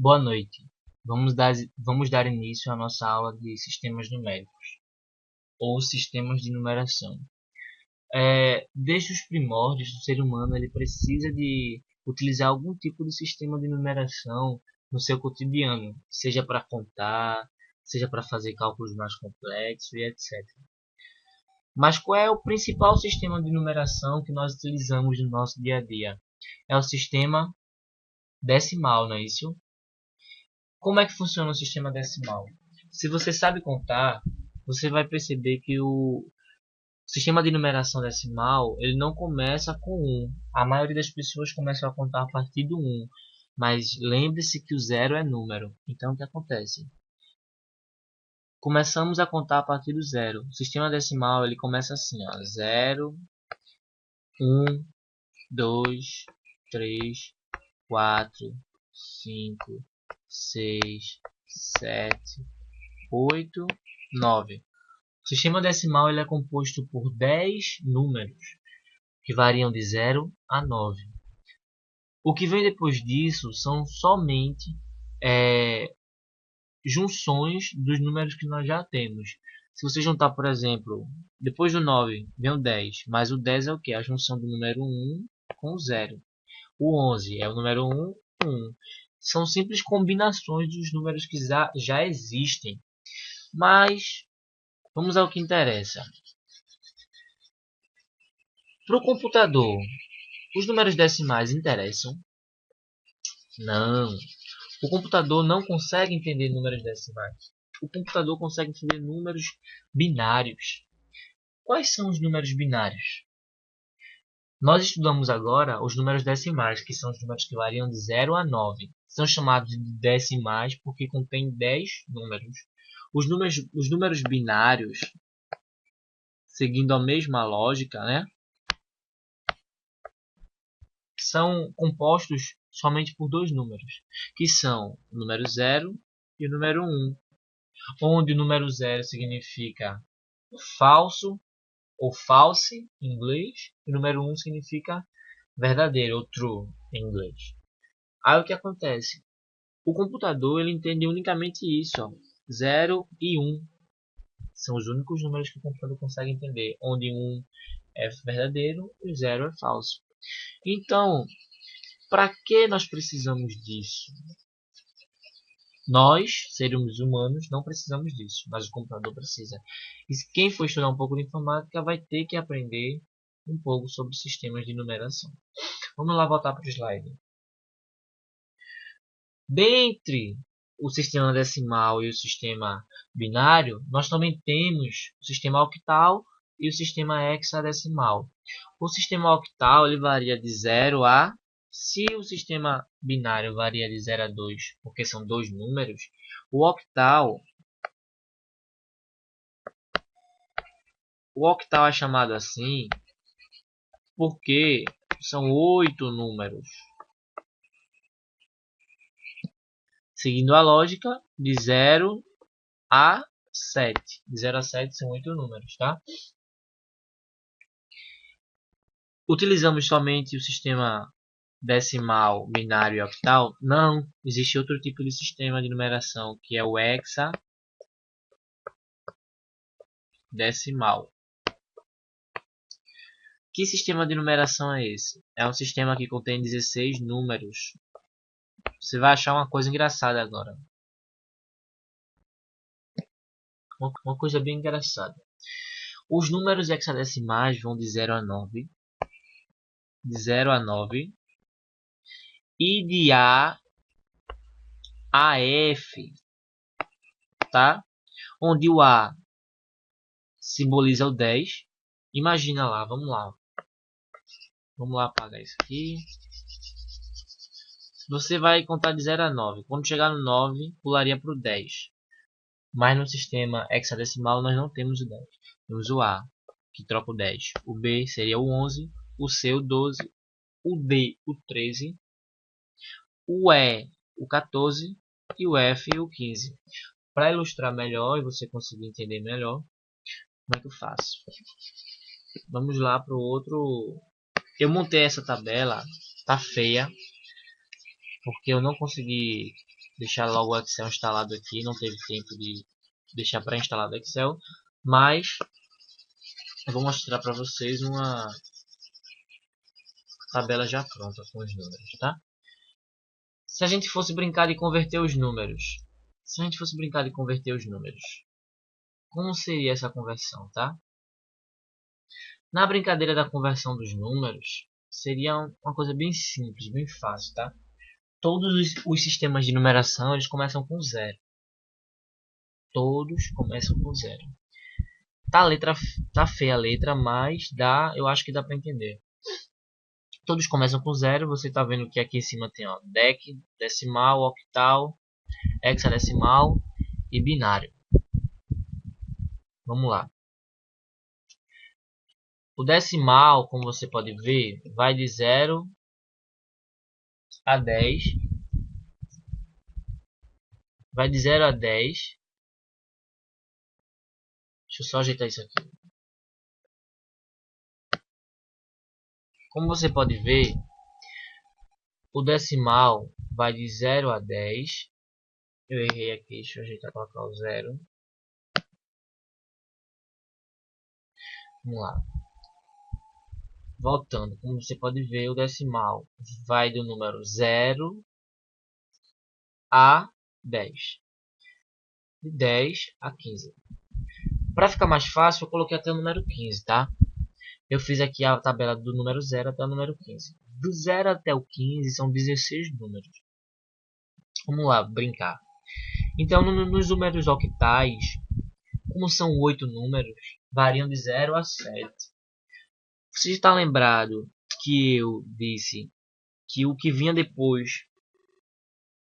Boa noite. Vamos dar início à nossa aula de sistemas numéricos, ou sistemas de numeração. Desde os primórdios, o ser humano ele precisa de utilizar algum tipo de sistema de numeração no seu cotidiano, seja para contar, seja para fazer cálculos mais complexos e etc. Mas qual é o principal sistema de numeração que nós utilizamos no nosso dia a dia? É o sistema decimal, não é isso? Como é que funciona o sistema decimal? Se você sabe contar, você vai perceber que o sistema de numeração decimal ele não começa com 1. A maioria das pessoas começa a contar a partir do 1. Mas lembre-se que o zero é número. Então o que acontece? Começamos a contar a partir do zero. O sistema decimal ele começa assim, ó, 0, 1, 2, 3, 4, 5, 6, 7, 8, 9. O sistema decimal ele é composto por 10 números, que variam de 0 a 9. O que vem depois disso são somente junções dos números que nós já temos. Se você juntar, por exemplo, depois do 9 vem o 10, mas o 10 é o que? A junção do número 1 com o 0. O 11 é o número 1 com 1. São simples combinações dos números que já existem. Mas vamos ao que interessa. Para o computador, os números decimais interessam? Não. O computador não consegue entender números decimais. O computador consegue entender números binários. Quais são os números binários? Nós estudamos agora os números decimais, que são os números que variam de 0 a 9. São chamados de decimais porque contêm 10 números. Os números binários, seguindo a mesma lógica, né, são compostos somente por dois números, que são o número 0 e o número 1, onde o número 0 significa falso ou false em inglês, e o número 1 significa verdadeiro ou true em inglês. Aí o que acontece? O computador ele entende unicamente isso, ó, 0 e 1. São os únicos números que o computador consegue entender, onde 1 é verdadeiro e 0 é falso. Então, para que nós precisamos disso? Nós, seres humanos, não precisamos disso, mas o computador precisa. E quem for estudar um pouco de informática vai ter que aprender um pouco sobre sistemas de numeração. Vamos lá voltar para o slide. Dentre o sistema decimal e o sistema binário, nós também temos o sistema octal e o sistema hexadecimal. O sistema octal ele varia de 0 a... Se o sistema binário varia de 0 a 2, porque são dois números, o octal é chamado assim porque são 8 números. Seguindo a lógica, de 0 a 7. De 0 a 7 são 8 números, tá? Utilizamos somente o sistema decimal, binário e octal? Não, existe outro tipo de sistema de numeração, que é o hexadecimal. Que sistema de numeração é esse? É um sistema que contém 16 números. Você vai achar uma coisa engraçada agora. Uma coisa bem engraçada. Os números hexadecimais vão de 0 a 9. De 0 a 9. E de A a F. Tá? Onde o A simboliza o 10. Imagina lá, vamos lá. Vamos lá apagar isso aqui. Você vai contar de 0 a 9. Quando chegar no 9, pularia para o 10. Mas no sistema hexadecimal nós não temos o 10. Temos o A, que troca o 10. O B seria o 11. O C o 12. O D o 13. O E o 14. E o F o 15. Para ilustrar melhor e você conseguir entender melhor, como é que eu faço? Vamos lá para o outro. Eu montei essa tabela, tá feia, porque eu não consegui deixar logo o Excel instalado aqui. Não teve tempo de deixar pré-instalado o Excel, mas eu vou mostrar para vocês uma tabela já pronta com os números, tá? Se a gente fosse brincar de converter os números, como seria essa conversão, tá? Na brincadeira da conversão dos números, seria uma coisa bem simples, bem fácil, tá? Todos os sistemas de numeração, eles começam com zero. Todos começam com zero. Tá feia a letra, mas eu acho que dá para entender. Todos começam com zero. Você está vendo que aqui em cima tem DEC, decimal, octal, hexadecimal e binário. Vamos lá. O decimal, como você pode ver, vai de 0 a 10. Vai de 0 a 10. Deixa eu só ajeitar isso aqui. Como você pode ver, o decimal vai de 0 a 10. Eu errei aqui, deixa eu ajeitar para colocar o 0. Vamos lá. Voltando, como você pode ver, o decimal vai do número 0 a 10. De 10 a 15. Para ficar mais fácil, eu coloquei até o número 15, tá? Eu fiz aqui a tabela do número 0 até o número 15. Do 0 até o 15 são 16 números. Vamos lá, brincar. Então, nos números octais, como são 8 números, variam de 0 a 7. Você está lembrado que eu disse que o que vinha depois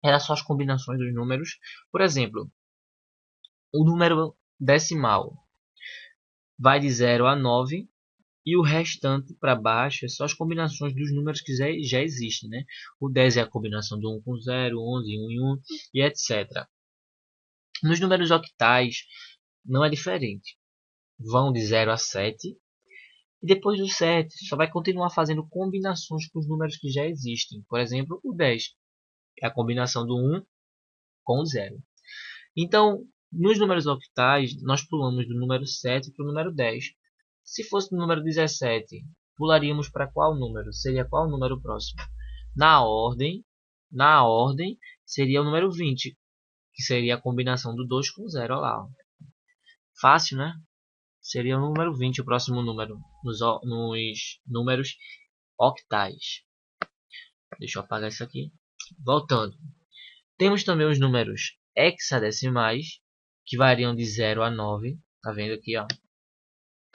era só as combinações dos números? Por exemplo, o número decimal vai de 0 a 9 e o restante para baixo é só as combinações dos números que já existem, né? O 10 é a combinação do 1 com 0, 11, 1 e 1 e etc. Nos números octais não é diferente. Vão de 0 a 7 e depois do 7 só vai continuar fazendo combinações com os números que já existem. Por exemplo, o 10 é a combinação do 1 com o 0. Então, nos números octais, nós pulamos do número 7 para o número 10. Se fosse o número 17, pularíamos para qual número? Seria qual o número próximo? Na ordem seria o número 20, que seria a combinação do 2 com o 0. Olha lá. Fácil, né? Seria o número 20, o próximo número, nos números octais. Deixa eu apagar isso aqui. Voltando. Temos também os números hexadecimais, que variam de 0 a 9. Tá vendo aqui, ó?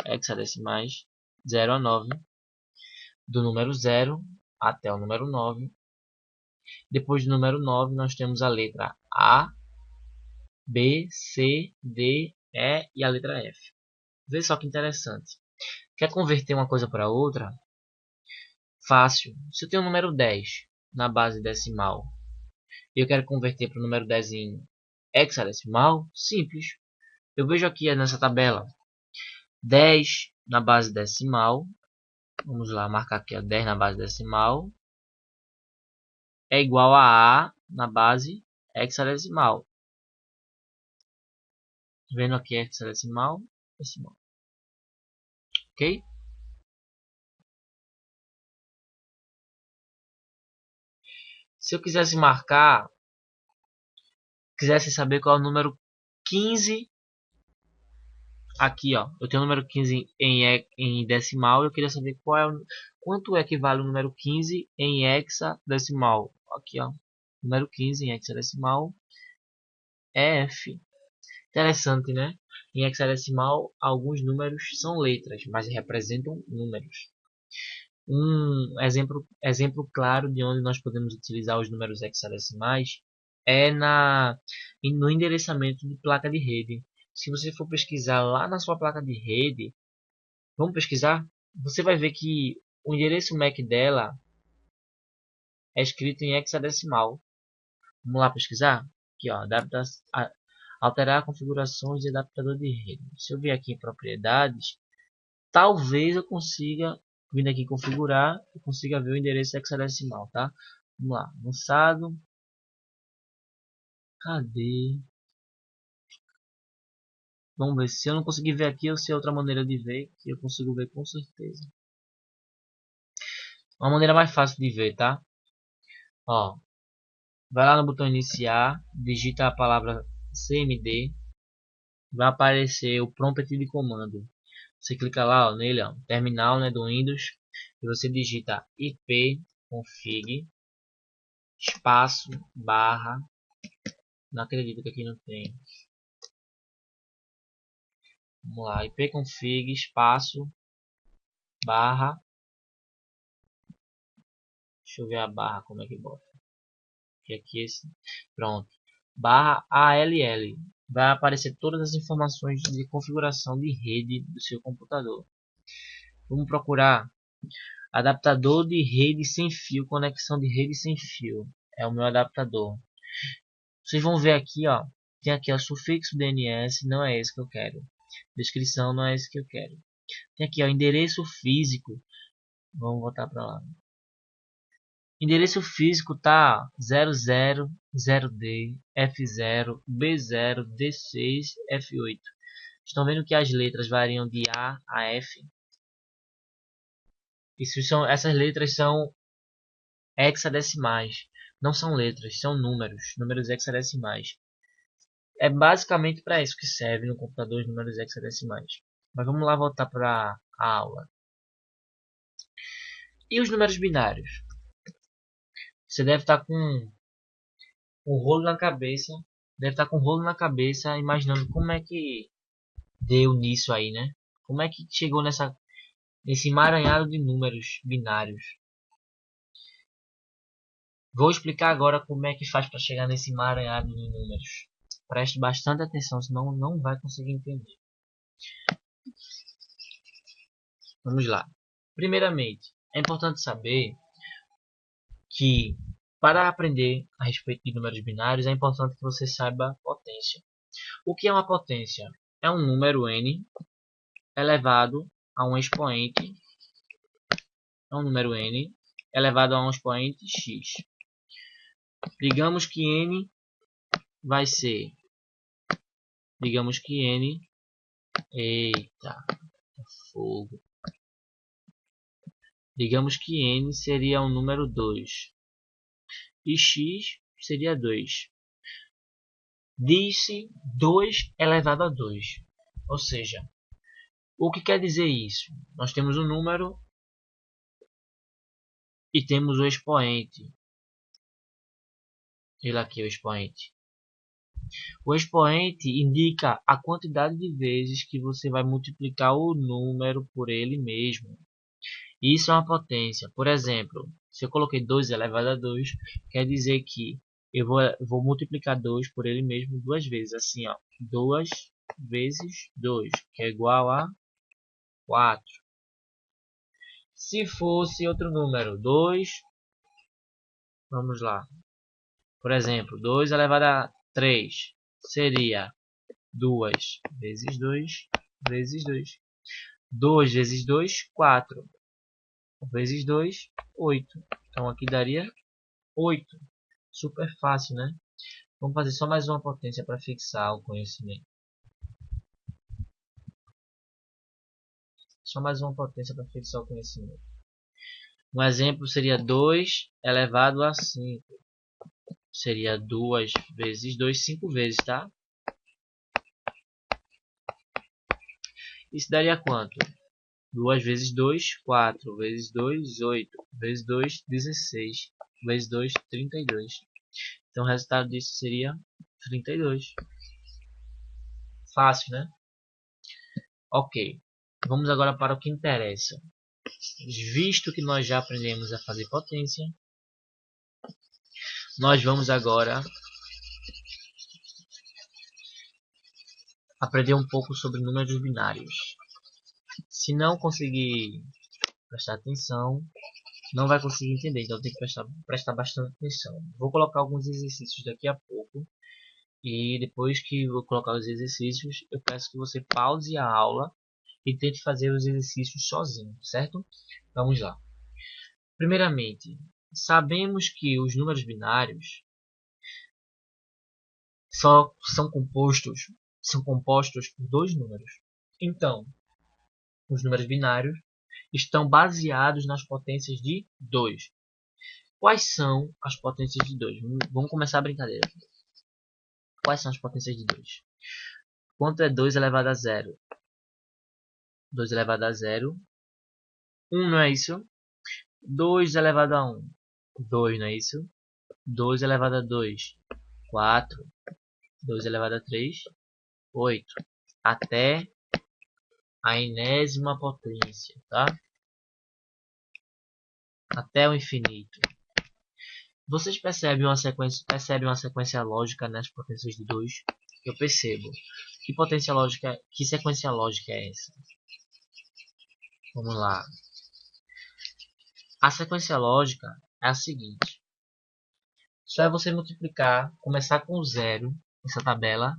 Hexadecimais, 0 a 9. Do número 0 até o número 9. Depois do número 9, nós temos a letra A, B, C, D, E e a letra F. Vê só que interessante. Quer converter uma coisa para outra? Fácil. Se eu tenho o número 10 na base decimal e eu quero converter para o número 10 em hexadecimal, simples. Eu vejo aqui nessa tabela 10 na base decimal. Vamos lá, marcar aqui a 10 na base decimal. É igual a na base hexadecimal. Vendo aqui hexadecimal, decimal. Ok? Se eu quisesse marcar, quisesse saber qual é o número 15 aqui, ó. Eu tenho o número 15 em decimal, eu queria saber quanto equivale o número 15 em hexadecimal. Aqui, ó. Número 15 em hexadecimal é F. Interessante, né? Em hexadecimal, alguns números são letras, mas representam números. Um exemplo claro de onde nós podemos utilizar os números hexadecimais é no endereçamento de placa de rede. Se você for pesquisar lá na sua placa de rede, vamos pesquisar? Você vai ver que o endereço MAC dela é escrito em hexadecimal. Vamos lá pesquisar? Aqui, ó, alterar configurações de adaptador de rede. Se eu vier aqui em propriedades, talvez eu consiga, vindo aqui configurar, eu consiga ver o endereço hexadecimal, tá? Vamos lá, avançado, Cadê? Vamos ver. Se eu não conseguir ver aqui, eu sei outra maneira de ver, que eu consigo ver com certeza. Uma maneira mais fácil de ver, tá? Ó, vai lá no botão iniciar, digita a palavra CMD, vai aparecer o prompt de comando. Você clica lá, ó, nele, ó, terminal, né, do Windows, e você digita ipconfig espaço barra, não acredito que aqui não tem. Vamos lá, ipconfig espaço barra, deixa eu ver a barra como é que bota. Que aqui esse, pronto. Barra ALL. Vai aparecer todas as informações de configuração de rede do seu computador. Vamos procurar adaptador de rede sem fio, conexão de rede sem fio. É o meu adaptador. Vocês vão ver aqui, ó, tem aqui o sufixo DNS, não é esse que eu quero. Descrição, não é esse que eu quero. Tem aqui, ó, endereço físico. Vamos voltar para lá. Endereço físico tá 000D, F0, B0, D6, F8. Estão vendo que as letras variam de A a F? Essas letras são hexadecimais. Não são letras, são números hexadecimais. É basicamente para isso que serve no computador os números hexadecimais. Mas vamos lá voltar para a aula. E os números binários? Você deve estar com um rolo na cabeça. Deve estar com um rolo na cabeça, imaginando como é que deu nisso aí, né? Como é que chegou nesse emaranhado de números binários? Vou explicar agora como é que faz para chegar nesse emaranhado de números. Preste bastante atenção, senão não vai conseguir entender. Vamos lá. Primeiramente, é importante saber que para aprender a respeito de números binários é importante que você saiba potência. O que é uma potência? É um número n elevado a um expoente, é um número n elevado a um expoente x. Digamos que n vai ser, digamos que n, eita, fogo. Digamos que n seria o número 2 e x seria 2. Diz-se 2 elevado a 2. Ou seja, o que quer dizer isso? Nós temos um número e temos o expoente. Ele aqui é o expoente. O expoente indica a quantidade de vezes que você vai multiplicar o número por ele mesmo. Isso é uma potência. Por exemplo, se eu coloquei 2 elevado a 2, quer dizer que eu vou multiplicar 2 por ele mesmo duas vezes. Assim, ó, 2 vezes 2, que é igual a 4. Se fosse outro número, 2, vamos lá. Por exemplo, 2 elevado a 3 seria 2 vezes 2 vezes 2. 2 vezes 2, 4. Vezes 2, 8. Então aqui daria 8. Super fácil, né? Vamos fazer só mais uma potência para fixar o conhecimento. Só mais uma potência para fixar o conhecimento. Um exemplo seria 2 elevado a 5. Seria 2 vezes 2, 5 vezes, tá? Isso daria quanto? 2 vezes 2, 4. Vezes 2, 8. Vezes 2, 16. Vezes 2, 32. Então o resultado disso seria 32. Fácil, né? Ok. Vamos agora para o que interessa. Visto que nós já aprendemos a fazer potência, nós vamos agora aprender um pouco sobre números binários. Se não conseguir prestar atenção, não vai conseguir entender, então tem que prestar bastante atenção. Vou colocar alguns exercícios daqui a pouco e depois que eu colocar os exercícios, eu peço que você pause a aula e tente fazer os exercícios sozinho, certo? Vamos lá. Primeiramente, sabemos que os números binários só são compostos por dois números. Então, os números binários estão baseados nas potências de 2. Quais são as potências de 2? Vamos começar a brincadeira. Quais são as potências de 2? Quanto é 2 elevado a 0? 2 elevado a 0. 1, não é isso? 2 elevado a 1. 2, não é isso? 2 elevado a 2. 4. 2 elevado a 3. 8. Até a enésima potência, tá? Até o infinito. Vocês percebem uma sequência lógica nas potências de 2? Eu percebo. Que sequência lógica é essa? Vamos lá. A sequência lógica é a seguinte. Só é você multiplicar, começar com 0, essa tabela,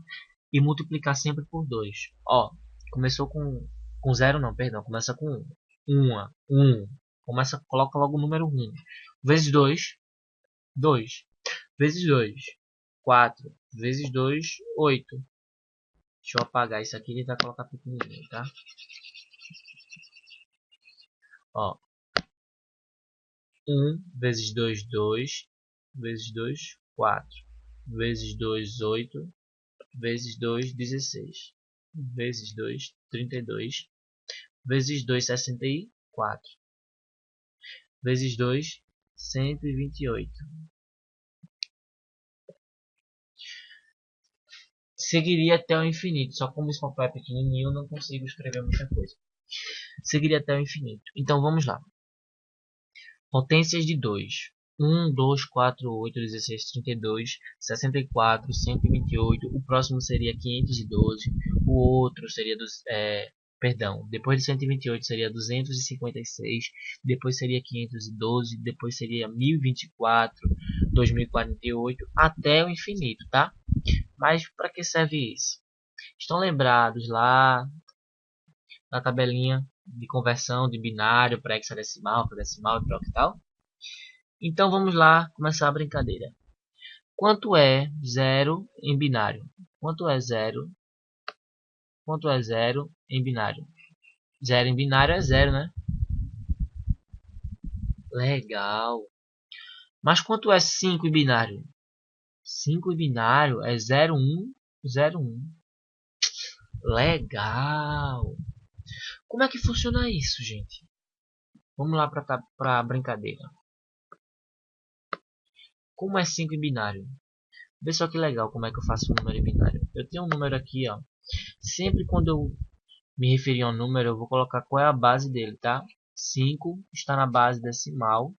e multiplicar sempre por 2. Ó, começou com 0 não, perdão, começa com 1. 1. Coloca logo o número 1. Vezes 2, 2. Vezes 2, 4. Vezes 2, 8. Deixa eu apagar isso aqui e tentar colocar pequenininho, tá? Ó. 1 vezes 2, 2. Vezes 2, 4. Vezes 2, 8. Vezes 2, 16. Vezes 2, 32. Vezes 2, 64. Vezes 2, 128. Seguiria até o infinito. Só como esse papel é pequenininho, eu não consigo escrever muita coisa. Seguiria até o infinito. Então vamos lá. Potências de 2. 1, 2, 4, 8, 16, 32, 64, 128. O próximo seria 512. O outro seria depois de 128 seria 256. Depois seria 512. Depois seria 1024, 2048, até o infinito, tá? Mas para que serve isso? Estão lembrados lá na tabelinha de conversão de binário para hexadecimal, para decimal e para octal? Então vamos lá começar a brincadeira. Quanto é 0 em binário? Quanto é 0? Quanto é 0 em binário? 0 em binário é 0, né? Legal. Mas quanto é 5 em binário? 5 em binário é 0, 1, 0, 1. Legal. Como é que funciona isso, gente? Vamos lá para a brincadeira. Como é 5 em binário? Vê só que legal como é que eu faço um número em binário. Eu tenho um número aqui, ó. Sempre quando eu me referir a um número, eu vou colocar qual é a base dele, tá? 5 está na base decimal.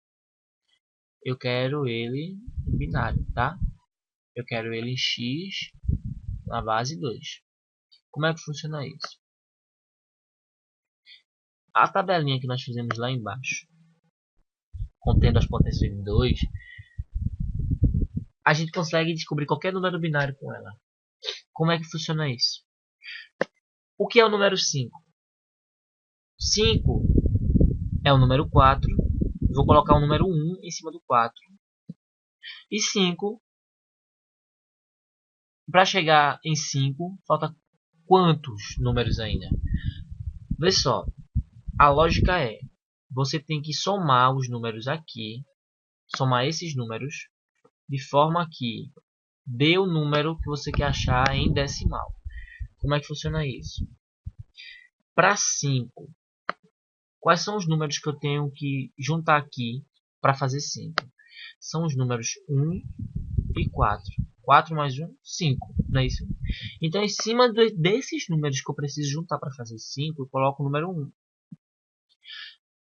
Eu quero ele em binário, tá? Eu quero ele em x na base 2. Como é que funciona isso? A tabelinha que nós fizemos lá embaixo, contendo as potências de 2, a gente consegue descobrir qualquer número binário com ela. Como é que funciona isso? O que é o número 5? 5 é o número 4. Vou colocar o número 1 em cima do 4. E 5, para chegar em 5, falta quantos números ainda? Vê só, a lógica é, você tem que somar os números aqui, somar esses números, de forma que dê o número que você quer achar em decimal. Como é que funciona isso? Para 5, quais são os números que eu tenho que juntar aqui para fazer 5? São os números 1 e 4. 4 mais 1, 5, não é isso? Então, em cima desses números que eu preciso juntar para fazer 5, eu coloco o número 1.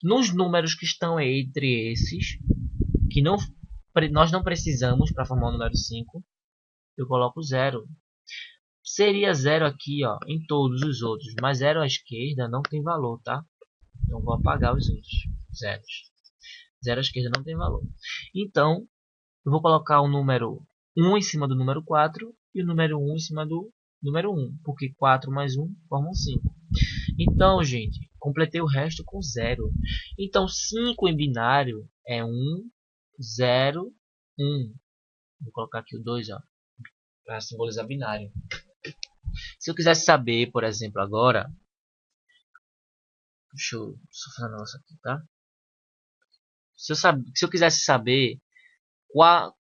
Nos números que estão entre esses, que nós não precisamos para formar o número 5, eu coloco 0. Seria 0 aqui, ó, em todos os outros, mas 0 à esquerda não tem valor, tá? Então, vou apagar os outros zeros. 0 à esquerda não tem valor. Então, eu vou colocar o número 1 em cima do número 4 e o número 1 em cima do número 1, porque 4 mais 1 formam 5. Então, gente, completei o resto com 0. Então, 5 em binário é 1, 0, 1. Vou colocar aqui o 2, ó. para simbolizar binário. Se eu quisesse saber, por exemplo, agora, deixa eu só fazer um negócio aqui, tá? Se eu quisesse saber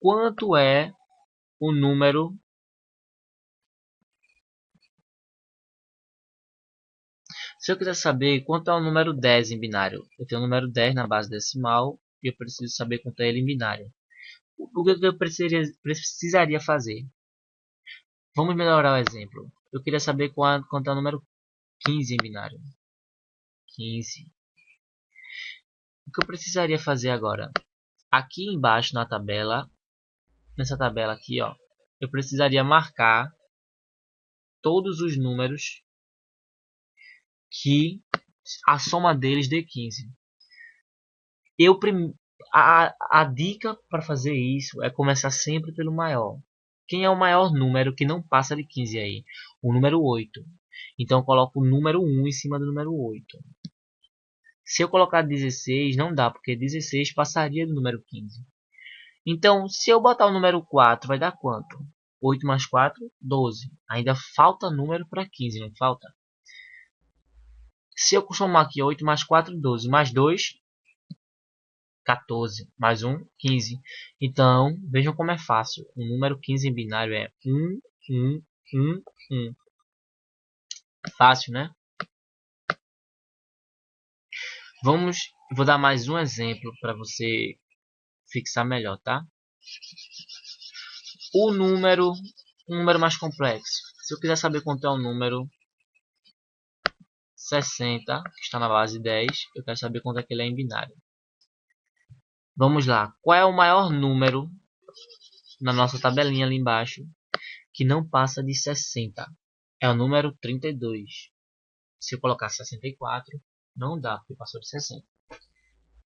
quanto é o número, se eu quiser saber quanto é o número 10 em binário, eu tenho o número 10 na base decimal e eu preciso saber quanto é ele em binário. O que eu precisaria fazer? Vamos melhorar o exemplo. Eu queria saber quanto é o número 15 em binário. 15. O que eu precisaria fazer agora? Aqui embaixo na tabela, nessa tabela aqui, ó, eu precisaria marcar todos os números que a soma deles dê 15. A dica para fazer isso é começar sempre pelo maior. Quem é o maior número que não passa de 15 aí? O número 8. Então eu coloco o número 1 em cima do número 8. Se eu colocar 16, não dá, porque 16 passaria do número 15. Então, se eu botar o número 4, vai dar quanto? 8 mais 4, 12. Ainda falta número para 15, não falta? Se eu somar aqui 8 mais 4, 12. Mais 2, 14. Mais 1, 15. Então, vejam como é fácil. O número 15 em binário é 1, 1, 1, 1. Fácil, né? Vou dar mais um exemplo para você fixar melhor, tá? Um número mais complexo. Se eu quiser saber quanto é o número 60, que está na base 10, eu quero saber quanto é que ele é em binário. Vamos lá. Qual é o maior número na nossa tabelinha ali embaixo que não passa de 60? É o número 32. Se eu colocar 64, não dá, porque passou de 60.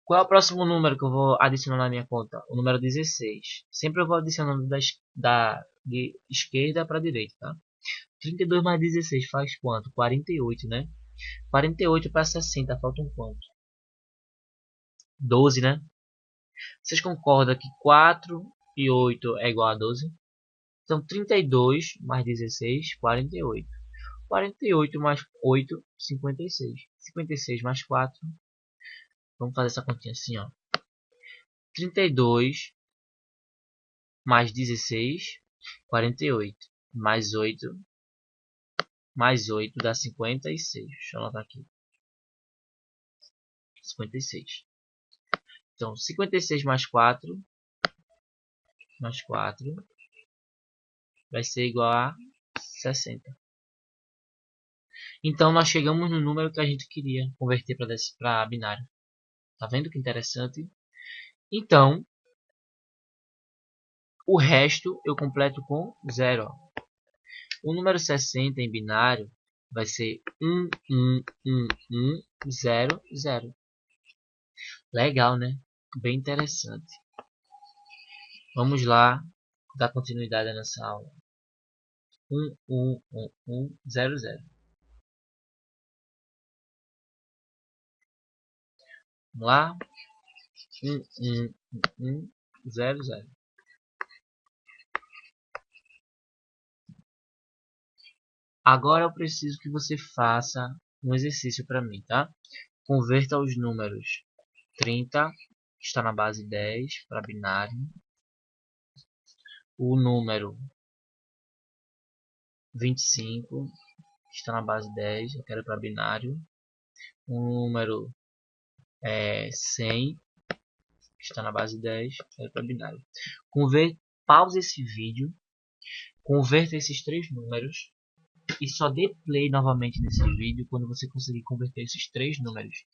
Qual é o próximo número que eu vou adicionar na minha conta? O número 16. Sempre eu vou adicionando de esquerda para direita, tá? 32 mais 16 faz quanto? 48, né? 48 para 60, faltam quanto? 12, né? Vocês concordam que 4 e 8 é igual a 12? Então 32 mais 16, 48. 48 mais 8, 56. 56 mais 4. Vamos fazer essa continha assim, ó. 32 mais 16, 48. Mais 8 dá 56. Deixa eu anotar aqui. 56. Então 56 mais 4 vai ser igual a 60. Então nós chegamos no número que a gente queria converter para binário. Tá vendo que interessante? Então, o resto eu completo com 0. O número 60 em binário vai ser 1, 1, 1, 1, 0, 0. Legal, né? Bem interessante. Vamos lá dar continuidade nessa aula. 1, 1, 1, 1, 0, 0. Vamos lá. 1, 1, 1, 1, 0, 0. Agora eu preciso que você faça um exercício para mim, tá? Converta os números 30, que está na base 10, para binário. O número 25, que está na base 10, eu quero para binário. O número 100, que está na base 10, eu quero para binário. Pause esse vídeo, converta esses três números e só dê play novamente nesse vídeo quando você conseguir converter esses três números.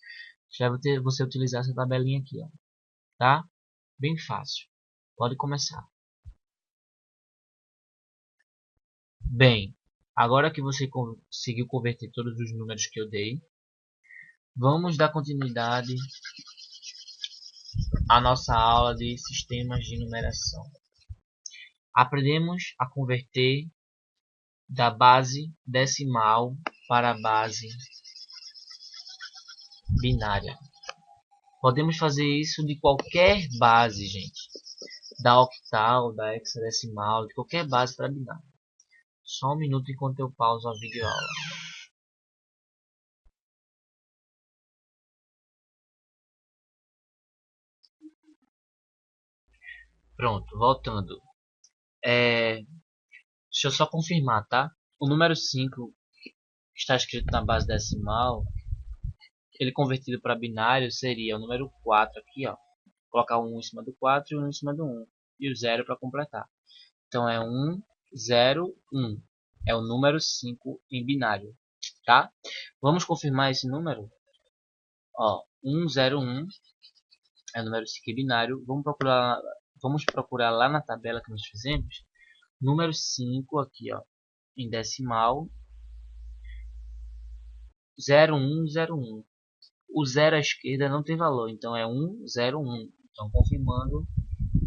Já vai você utilizar essa tabelinha aqui, ó, tá? Bem fácil. Pode começar. Bem, agora que você conseguiu converter todos os números que eu dei, vamos dar continuidade à nossa aula de sistemas de numeração. Aprendemos a converter da base decimal para a base binária. Podemos fazer isso de qualquer base, gente. da octal, da hexadecimal, de qualquer base para binário. Só um minuto enquanto eu pauso a videoaula. Pronto, voltando. Deixa eu só confirmar, tá? O número 5 que está escrito na base decimal, ele convertido para binário seria o número 4 aqui, ó. Colocar um em cima do 4 e um em cima do 1. E o 0 para completar. Então é 1, 0, 1. É o número 5 em binário, tá? Vamos confirmar esse número? Ó, 1, 0, 1 é o número 5 em binário. Vamos procurar lá na tabela que nós fizemos. Número 5 aqui, ó, em decimal. 0, 1, 0, 1. O 0 à esquerda não tem valor, então é 1, 0, 1. Então, confirmando,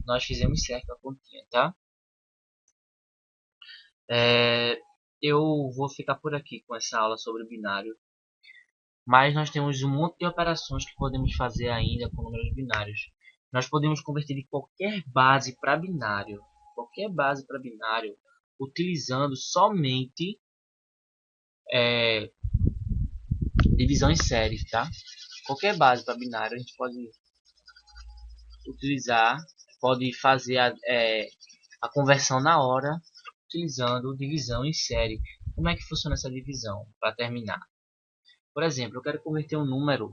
nós fizemos certo a continha, tá? Eu vou ficar por aqui com essa aula sobre binário. Mas nós temos um monte de operações que podemos fazer ainda com números binários. Nós podemos converter de qualquer base para binário. Qualquer base para binário. Utilizando somente divisão em série, tá? Qualquer base para binário a gente pode utilizar, pode fazer a conversão na hora utilizando divisão em série. Como é que funciona essa divisão? Para terminar, por exemplo, eu quero converter um número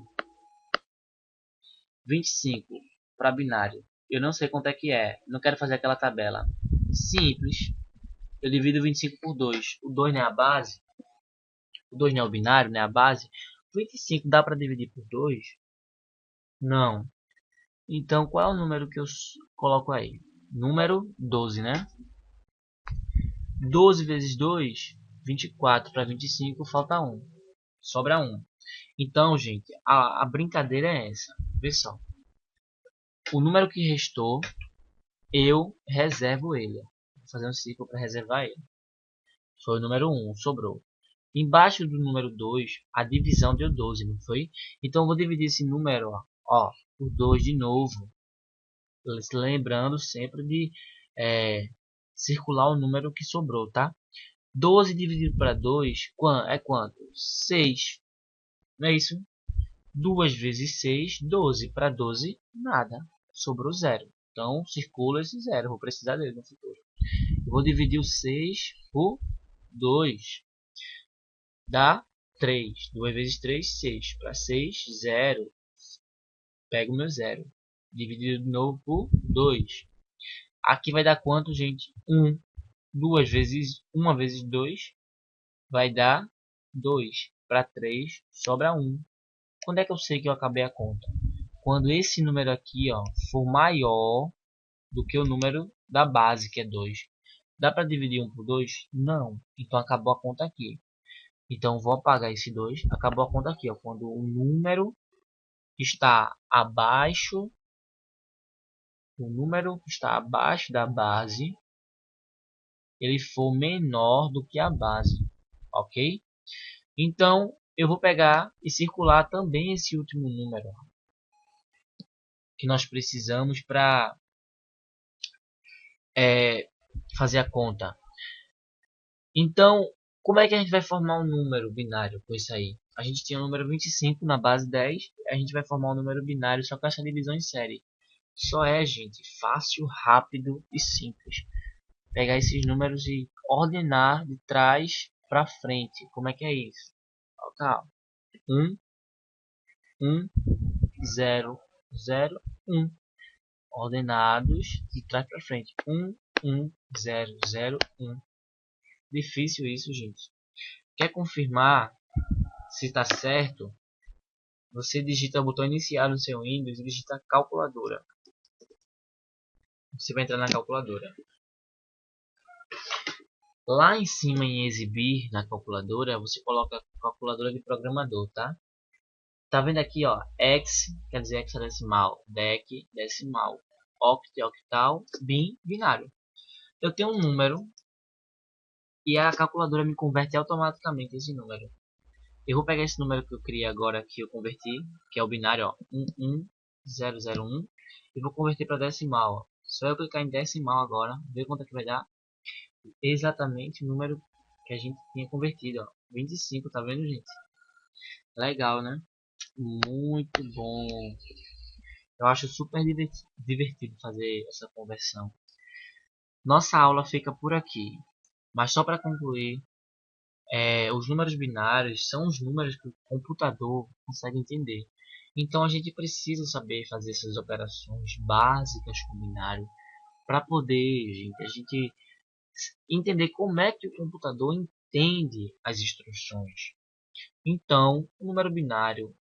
25 para binário. Eu não sei quanto é que é, não quero fazer aquela tabela. Simples, eu divido 25 por 2. O 2 não é a base, o 2 não é o binário, não é a base. 25 dá para dividir por 2? Não. Então, qual é o número que eu coloco aí? Número 12, né? 12 vezes 2, 24 para 25, falta 1. Sobra 1. Então, gente, a brincadeira é essa. Vê só. O número que restou, eu reservo ele. Vou fazer um ciclo para reservar ele. Foi o número 1, sobrou. Embaixo do número 2, a divisão deu 12, não foi? Então, eu vou dividir esse número por 2 de novo. Lembrando sempre de circular o número que sobrou, tá? 12 dividido para 2 é quanto? 6. Não é isso? 2 vezes 6, 12. Para 12, nada. Sobrou 0. Então, circula esse 0. Vou precisar dele no futuro. Eu vou dividir o 6 por 2. Dá 3. 2 vezes 3, 6. Para 6, 0. Pego o meu 0. Dividido de novo por 2. Aqui vai dar quanto, gente? 1. 1 vezes 2 vai dar 2. Para 3, sobra 1. Quando é que eu sei que eu acabei a conta? Quando esse número aqui for maior do que o número da base, que é 2. Dá para dividir 1 por 2? Não. Então acabou a conta aqui. Então vou apagar esse 2. Acabou a conta aqui. Quando o número está abaixo da base, ele for menor do que a base. Ok? Então eu vou pegar e circular também esse último número que nós precisamos para fazer a conta. Então, como é que a gente vai formar um número binário com isso aí? A gente tinha o número 25 na base 10, a gente vai formar um número binário só com essa divisão em série. Só gente, fácil, rápido e simples. Pegar esses números e ordenar de trás para frente. Como é que é isso? Tá. 1, 1, 0, 0, 1. Ordenados de trás para frente. 1, 1, 0, 0, 1. Difícil isso, gente. Quer confirmar se está certo? Você digita o botão iniciar no seu Windows e digita calculadora. Você vai entrar na calculadora. Lá em cima em exibir na calculadora, você coloca calculadora de programador, tá? Tá vendo aqui, Hex, quer dizer hexadecimal, Dec, decimal, Oct, octal, Bin, binário. Eu tenho um número e a calculadora me converte automaticamente esse número. Eu vou pegar esse número que eu criei agora, que eu converti, que é o binário, 11001, e vou converter para decimal, Só eu clicar em decimal agora, ver quanto é que vai dar. Exatamente o número que a gente tinha convertido, ó. 25, tá vendo, gente? Legal, né? Muito bom. Eu acho super divertido fazer essa conversão. Nossa aula fica por aqui. Mas só para concluir, os números binários são os números que o computador consegue entender. Então a gente precisa saber fazer essas operações básicas com binário para poder, gente, a gente entender como é que o computador entende as instruções. Então, o número binário,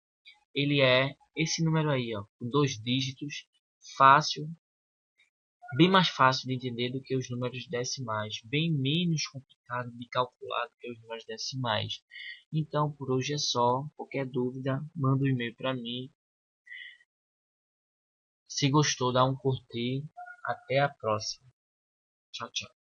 ele é esse número aí, ó, com 2 dígitos, fácil, bem mais fácil de entender do que os números decimais, bem menos complicado de calcular do que os números decimais. Então, por hoje é só. Qualquer dúvida, manda um e-mail para mim. Se gostou, dá um curtir. Até a próxima. Tchau, tchau.